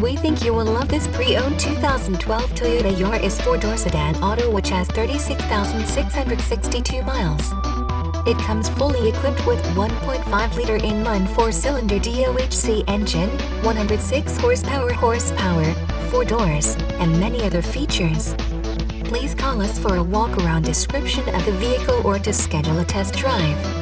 We think you will love this pre-owned 2012 Toyota Yaris 4-door sedan auto, which has 36,662 miles. It comes fully equipped with 1.5-liter inline 4-cylinder DOHC engine, 106 horsepower, 4 doors, and many other features. Please call us for a walk-around description of the vehicle or to schedule a test drive.